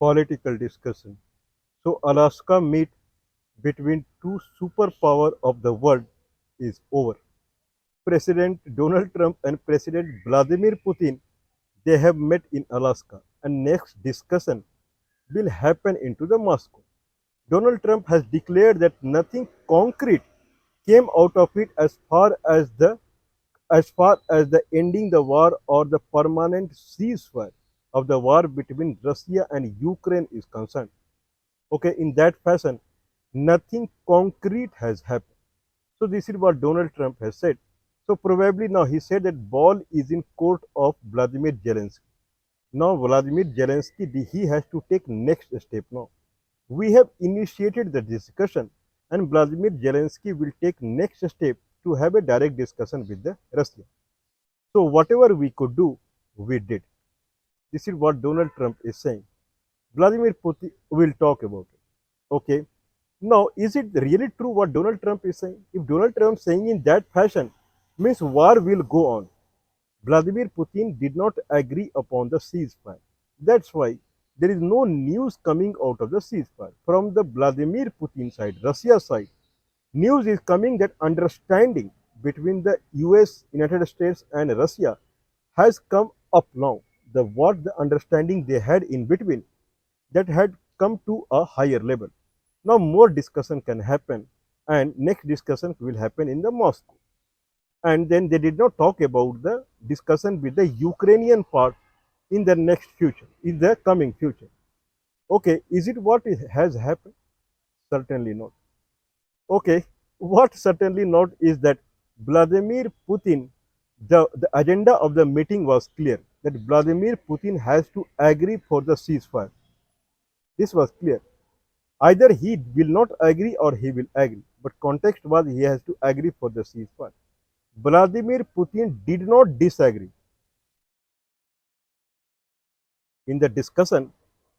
political discussion. So Alaska meet between two superpower of the world is over. President Donald Trump and President Vladimir Putin, they have met in Alaska, and next discussion will happen into the Moscow. Donald Trump has declared that nothing concrete came out of it as far as the ending the war or the permanent ceasefire of the war between Russia and Ukraine is concerned. Okay, in that fashion, nothing concrete has happened. So this is what Donald Trump has said. So probably now he said that ball is in court of Vladimir Zelensky. Now Vladimir Zelensky he has to take next step now. We have initiated the discussion and Vladimir Zelensky will take next step to have a direct discussion with the Russia. So whatever we could do, we did. This is what Donald Trump is saying. Vladimir Putin will talk about it. Okay. Now, is it really true what Donald Trump is saying? If Donald Trump is saying in that fashion, means war will go on. Vladimir Putin did not agree upon the ceasefire. That's why there is no news coming out of the ceasefire. From the Vladimir Putin side, Russia side, news is coming that understanding between the US, United States and Russia has come up now. The understanding they had in between that had come to a higher level. Now more discussion can happen and next discussion will happen in the Moscow. And then they did not talk about the discussion with the Ukrainian part in the next future, in the coming future. Okay, is it what has happened? Certainly not. Okay, what certainly not is that Vladimir Putin, the agenda of the meeting was clear that Vladimir Putin has to agree for the ceasefire. This was clear. Either he will not agree or he will agree. But context was he has to agree for the ceasefire. Vladimir Putin did not disagree. In the discussion,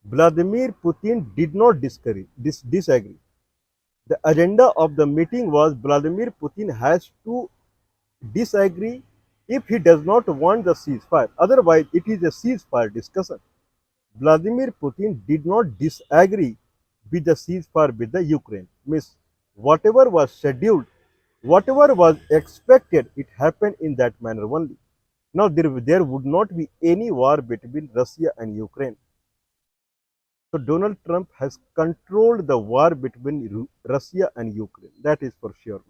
Vladimir Putin did not disagree. The agenda of the meeting was Vladimir Putin has to disagree if he does not want the ceasefire. Otherwise, it is a ceasefire discussion. Vladimir Putin did not disagree with the ceasefire with the Ukraine. Means whatever was scheduled, whatever was expected, it happened in that manner only. Now there would not be any war between Russia and Ukraine. So Donald Trump has controlled the war between Russia and Ukraine. That is for sure.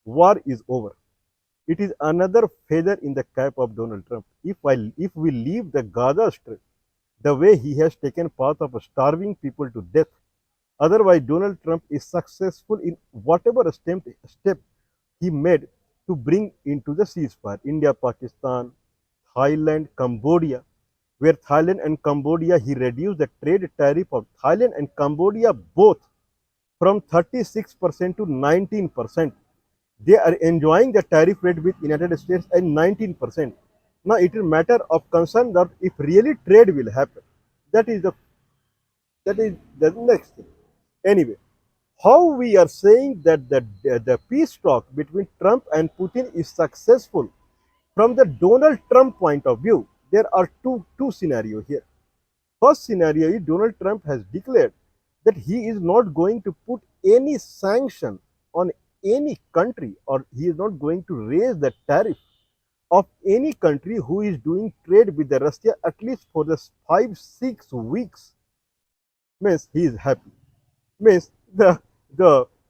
War is over. It is another feather in the cap of Donald Trump. If we leave the Gaza Strip the way he has taken path of starving people to death, otherwise Donald Trump is successful in whatever step he made to bring into the ceasefire. India, Pakistan, Thailand, Cambodia, where Thailand and Cambodia, he reduced the trade tariff of Thailand and Cambodia both from 36% to 19%. They are enjoying the tariff rate with United States at 19%. Now it is a matter of concern that if really trade will happen, that is the next thing. Anyway, how we are saying that the peace talk between Trump and Putin is successful from the Donald Trump point of view, there are two scenarios here. First scenario is Donald Trump has declared that he is not going to put any sanction on any country, or he is not going to raise the tariff of any country who is doing trade with the Russia at least for the 5-6 weeks. Means he is happy. Means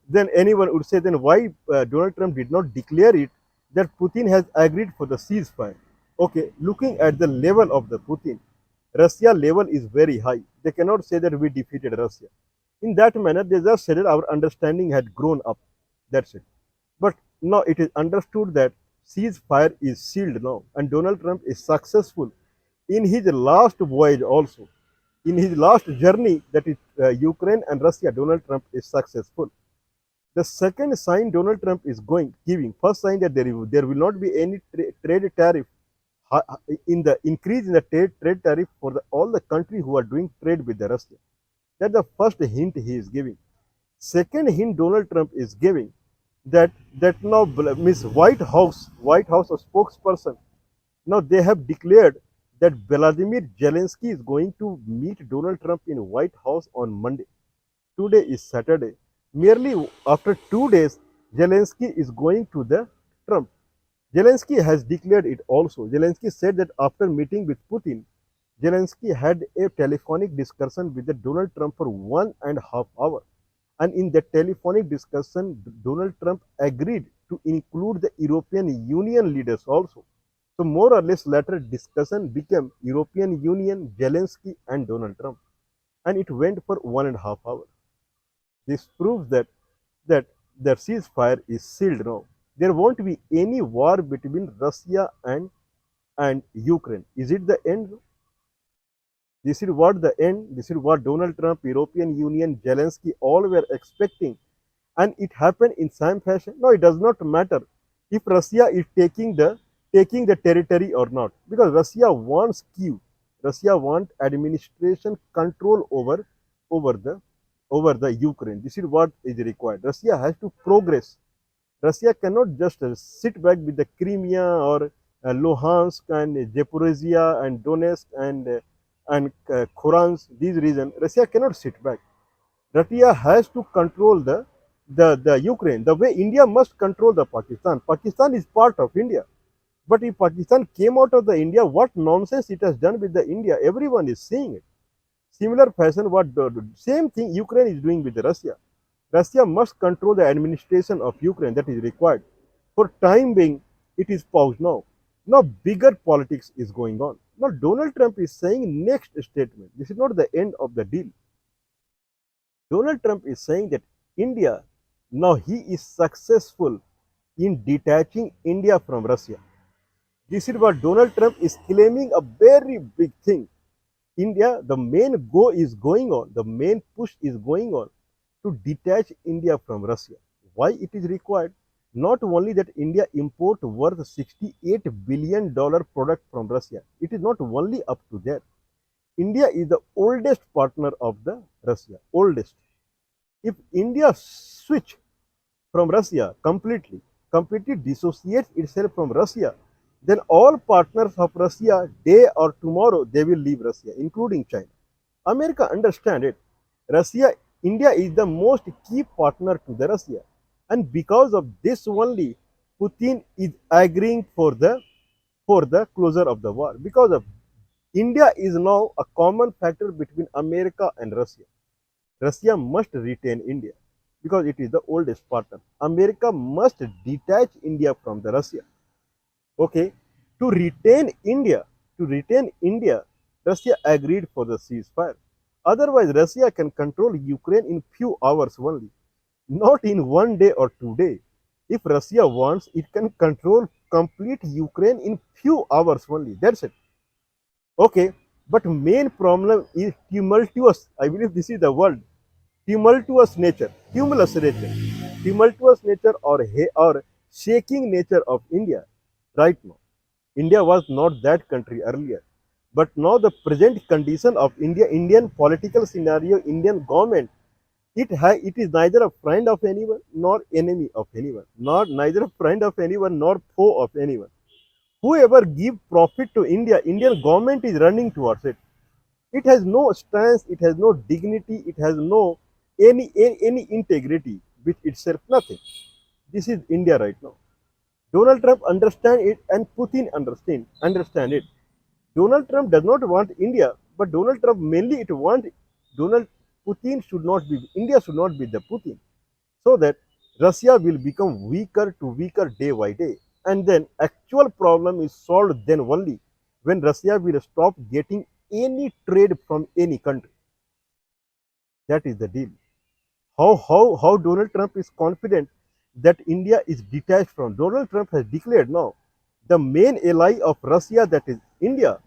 then anyone would say then why Donald Trump did not declare it that Putin has agreed for the ceasefire. Okay, looking at the level of the Putin, Russia level is very high. They cannot say that we defeated Russia. In that manner, they just said that our understanding had grown up. That's it. But now it is understood that ceasefire is sealed now, and Donald Trump is successful in his last voyage also. In his last journey, that is Ukraine and Russia, Donald Trump is successful. The second sign Donald Trump is giving, first sign that there will not be any trade tariff in the increase in the trade tariff for all the countries who are doing trade with the Russia. That's the first hint he is giving. Second hint Donald Trump is giving that now Miss White House a spokesperson, now they have declared that Vladimir Zelensky is going to meet Donald Trump in White House on Monday. Today is Saturday. Merely after 2 days, Zelensky is going to the Trump. Zelensky has declared it also. Zelensky said that after meeting with Putin, Zelensky had a telephonic discussion with the Donald Trump for 1.5 hours. And in the telephonic discussion, Donald Trump agreed to include the European Union leaders also. So more or less later discussion became European Union, Zelensky and Donald Trump. And it went for 1.5 hours. This proves that the ceasefire is sealed now. There won't be any war between Russia and Ukraine. Is it the end? This is what the end, this is what Donald Trump, European Union, Zelensky all were expecting. And it happened in same fashion. No, it does not matter if Russia is taking the territory or not. Because Russia wants Kyiv. Russia wants administration control over the Ukraine. This is what is required. Russia has to progress. Russia cannot just sit back with the Crimea or Luhansk and Zaporizhia and Donetsk and Khorans, these regions. Russia cannot sit back. Russia has to control the Ukraine the way India must control the Pakistan. Pakistan is part of India. But if Pakistan came out of the India, what nonsense it has done with the India, everyone is seeing it. Similar fashion, what the same thing Ukraine is doing with Russia. Russia must control the administration of Ukraine, that is required. For time being, it is paused now. Now bigger politics is going on. Now Donald Trump is saying next statement. This is not the end of the deal. Donald Trump is saying that India, now he is successful in detaching India from Russia. This is what Donald Trump is claiming, a very big thing. India, the main go is going on, the main push is going on to detach India from Russia. Why it is required? Not only that India import worth $68 billion product from Russia. It is not only up to that. India is the oldest partner of the Russia, oldest. If India switch from Russia completely dissociates itself from Russia, then all partners of Russia, day or tomorrow, they will leave Russia, including China. America understand it. India is the most key partner to the Russia. And because of this only, Putin is agreeing for the closure of the war. Because of India is now a common factor between America and Russia. Russia must retain India because it is the oldest partner. America must detach India from the Russia. Okay, to retain India, Russia agreed for the ceasefire. Otherwise, Russia can control Ukraine in few hours only, not in 1 day or 2 days. If Russia wants, it can control complete Ukraine in few hours only. That's it. Okay, but main problem is tumultuous. I believe this is the word. Tumultuous nature, or shaking nature of India right now. India was not that country earlier. But now the present condition of India, Indian political scenario, Indian government, it is neither a friend of anyone nor enemy of anyone, neither a friend of anyone nor foe of anyone. Whoever give profit to India, Indian government is running towards it. It has no stance, it has no dignity, it has no any integrity with itself, nothing. This is India right now. Donald Trump understand it and Putin understand it. Donald Trump does not want India, but Donald Trump mainly it want Donald Putin should not be India should not be the Putin, so that Russia will become weaker to weaker day by day, and then actual problem is solved then only when Russia will stop getting any trade from any country. That is the deal. How Donald Trump is confident that India is detached from. Donald Trump has declared now the main ally of Russia, that is India,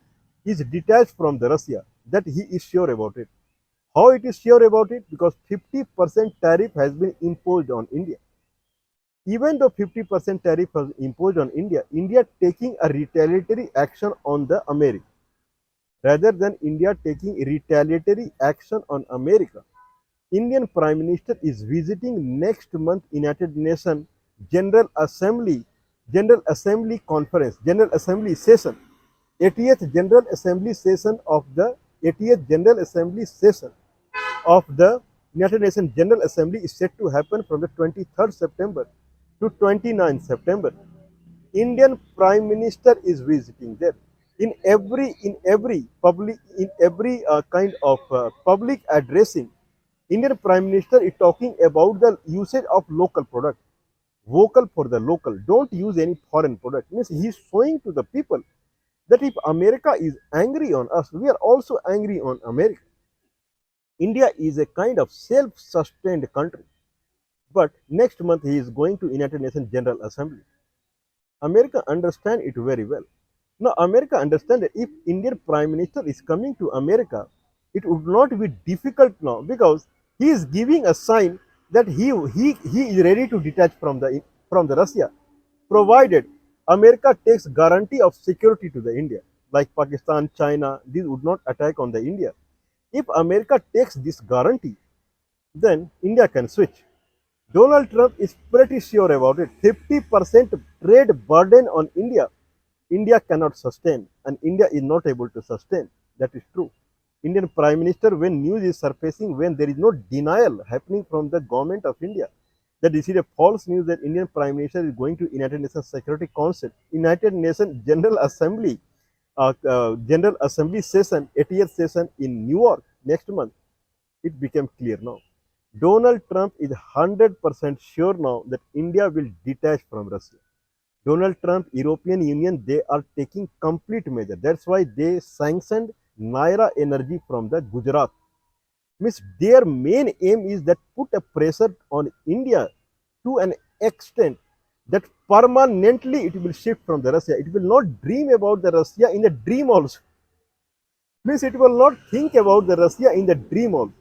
is detached from the Russia. That he is sure about it. How it is sure about it? Because 50% tariff has been imposed on India. Even though 50% tariff was imposed on India, India taking a retaliatory action on the America. Rather than India taking retaliatory action on America, Indian Prime Minister is visiting next month United Nations General Assembly Conference, General Assembly session. 80th General Assembly session of the 80th General Assembly session of the United Nations General Assembly is set to happen from the 23rd September to 29th September. Indian Prime Minister is visiting there. In every kind of public addressing, Indian Prime Minister is talking about the usage of local product, vocal for the local. Don't use any foreign product. Means he's showing to the people that if America is angry on us, we are also angry on America. India is a kind of self-sustained country. But next month he is going to United Nations General Assembly. America understand it very well. Now America understand that if Indian Prime Minister is coming to America, it would not be difficult now because he is giving a sign that he is ready to detach from the Russia, provided America takes guarantee of security to the India, like Pakistan, China, these would not attack on the India. If America takes this guarantee, then India can switch. Donald Trump is pretty sure about it. 50% trade burden on India. India cannot sustain, and India is not able to sustain. That is true. Indian Prime Minister, when news is surfacing, when there is no denial happening from the government of India, that this is a false news that Indian Prime Minister is going to United Nations Security Council, United Nations General Assembly session, 80th session in New York next month. It became clear now. Donald Trump is 100% sure now that India will detach from Russia. Donald Trump, European Union, they are taking complete measure. That's why they sanctioned Naira Energy from the Gujarat. Means their main aim is that put a pressure on India to an extent that permanently it will shift from the Russia. It will not dream about the Russia in the dream also. Means it will not think about the Russia in the dream also.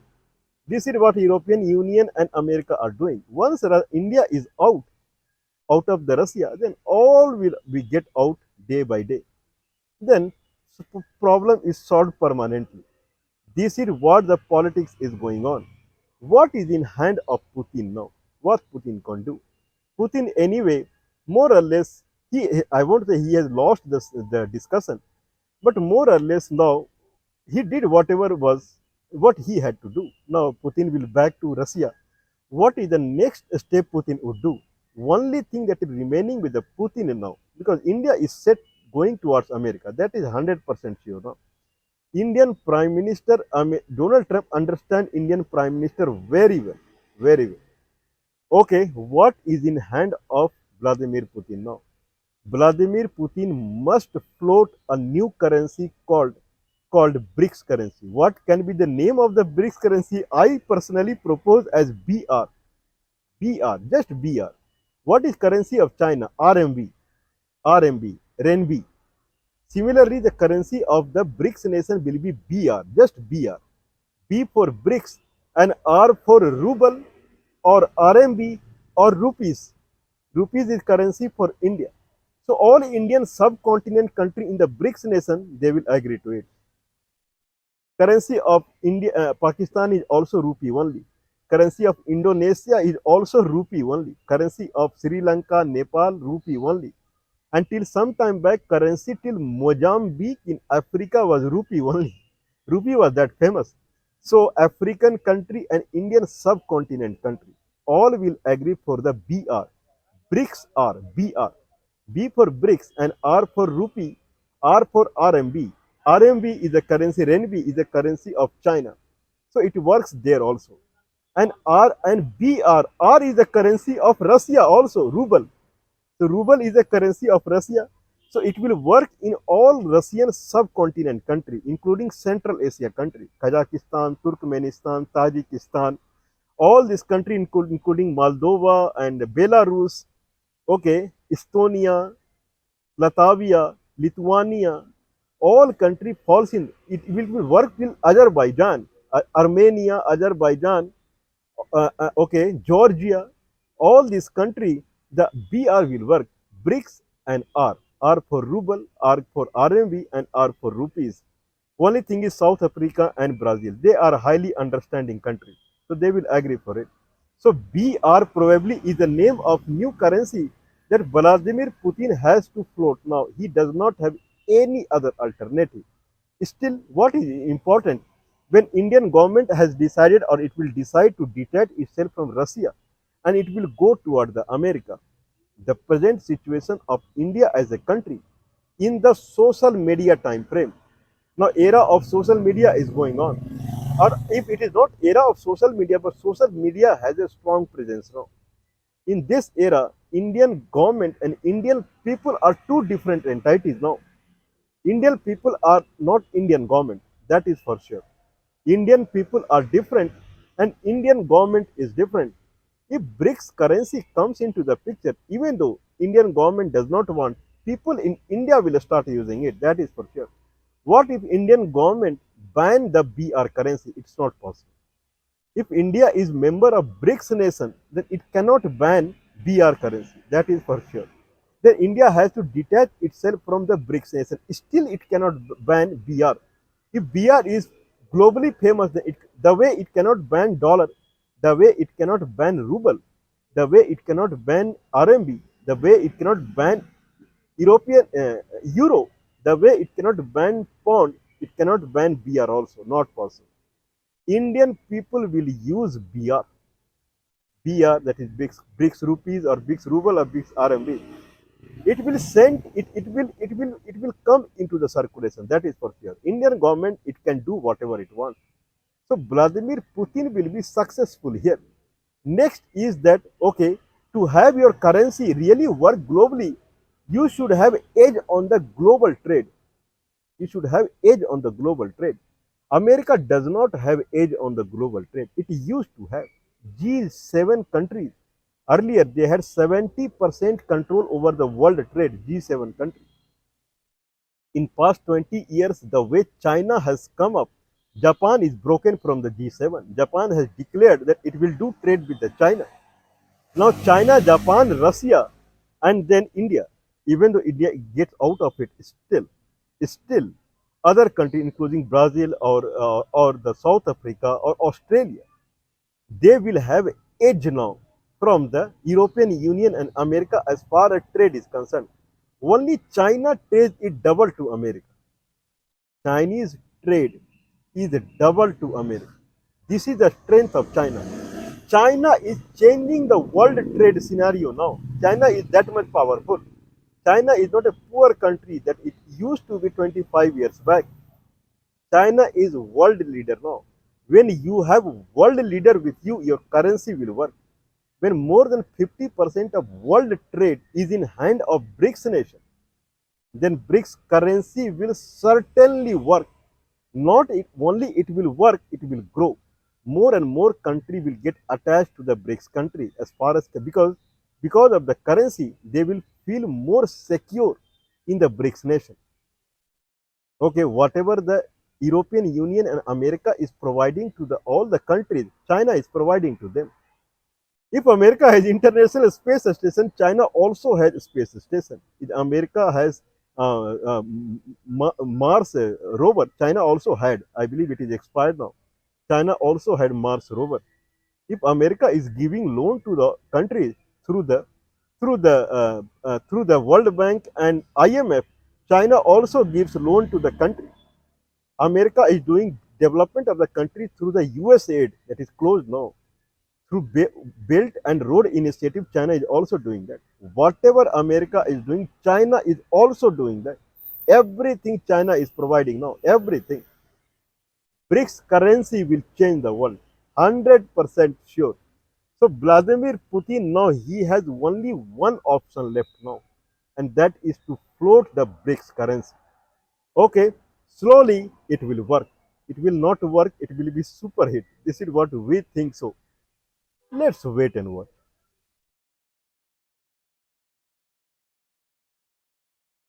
This is what European Union and America are doing. Once India is out of the Russia, then all will we get out day by day. Then problem is solved permanently. This is what the politics is going on. What is in hand of Putin now? What Putin can do? Putin anyway, more or less, I won't say he has lost the discussion, but more or less now he did whatever was what he had to do. Now Putin will back to Russia. What is the next step Putin would do? Only thing that is remaining with the Putin now, because India is set going towards America. That is 100% sure now. Indian Prime Minister Donald Trump understand Indian Prime Minister very well, very well. Okay, what is in hand of Vladimir Putin now? Vladimir Putin must float a new currency called BRICS currency. What can be the name of the BRICS currency? I personally propose as BR. BR, just BR. What is currency of China? RMB, RMB, RMB. Similarly, the currency of the BRICS nation will be BR, just BR. B for BRICS and R for ruble or RMB or rupees. Rupees is currency for India. So all Indian subcontinent country in the BRICS nation, they will agree to it. Currency of Pakistan is also rupee only. Currency of Indonesia is also rupee only. Currency of Sri Lanka, Nepal, rupee only. Until some time back, currency till Mozambique in Africa was rupee only. Rupee was that famous. So African country and Indian subcontinent country all will agree for the BR. BRICS are BR. B for BRICS and R for rupee, R for RMB. RMB is the currency, renminbi is the currency of China. So it works there also. And R and BR, R is the currency of Russia also, ruble. So ruble is the currency of Russia. So it will work in all Russian subcontinent country, including Central Asia country, Kazakhstan, Turkmenistan, Tajikistan, all this country including Moldova and Belarus, okay, Estonia, Latvia, Lithuania, all country falls in. It will work in Azerbaijan, Armenia, Azerbaijan, okay, Georgia, all this country, the BR will work. BRICS and R. R for ruble, R for RMB, and R for rupees. Only thing is South Africa and Brazil. They are highly understanding countries. So they will agree for it. So BR probably is the name of new currency that Vladimir Putin has to float. Now he does not have any other alternative. Still, what is important, when Indian government has decided or it will decide to detach itself from Russia and it will go toward the America, the present situation of India as a country in the social media time frame. Now, era of social media is going on, or if it is not era of social media, but social media has a strong presence now. In this era, Indian government and Indian people are two different entities now. Indian people are not Indian government, that is for sure. Indian people are different and Indian government is different. If BRICS currency comes into the picture, even though Indian government does not want, people in India will start using it, that is for sure. What if Indian government ban the BR currency? It's not possible. If India is member of BRICS nation, then it cannot ban BR currency. That is for sure. Then India has to detach itself from the BRICS nation. Still, it cannot ban BR. If BR is globally famous, then the way it cannot ban dollar, the way it cannot ban ruble, the way it cannot ban RMB, the way it cannot ban European euro, the way it cannot ban pound, it cannot ban BR also. Not possible. Indian people will use BR, that is BRICS rupees or BRICS ruble or BRICS RMB. It will send it will come into the circulation. That is for sure. Indian government, it can do whatever it wants. So Vladimir Putin will be successful here. Next is that, okay, to have your currency really work globally, you should have edge on the global trade. You should have edge on the global trade. America does not have edge on the global trade. It used to have. G7 countries, earlier they had 70% control over the world trade, G7 countries. In past 20 years, the way China has come up, Japan is broken from the G7. Japan has declared that it will do trade with the China. Now China, Japan, Russia, and then India. Even though India gets out of it, still other countries, including Brazil or the South Africa or Australia, they will have edge now from the European Union and America as far as trade is concerned. Only China pays it double to America. Chinese trade is double to America. This is the strength of China. China is changing the world trade scenario now. China is that much powerful. China is not a poor country that it used to be 25 years back. China is world leader now. When you have world leader with you, your currency will work. When more than 50% of world trade is in hand of BRICS nation, then BRICS currency will certainly work. Not only it will work, it will grow. More and more country will get attached to the BRICS country as far as because of the currency, they will feel more secure in the BRICS nation. Okay, whatever the European Union and America is providing to all the countries, China is providing to them. If America has international space station, China also has space station. If America has Mars rover, China also had. I believe it is expired now. China also had Mars rover. If America is giving loan to the countries through the World Bank and IMF, China also gives loan to the country. America is doing development of the country through the US aid that is closed now. Through Belt and Road Initiative, China is also doing that. Whatever America is doing, China is also doing that. Everything China is providing now, everything. BRICS currency will change the world, 100% sure. So Vladimir Putin now, he has only one option left now, and that is to float the BRICS currency. Okay, slowly it will work. It will not work, it will be super hit. This is what we think so. Let's wait and watch.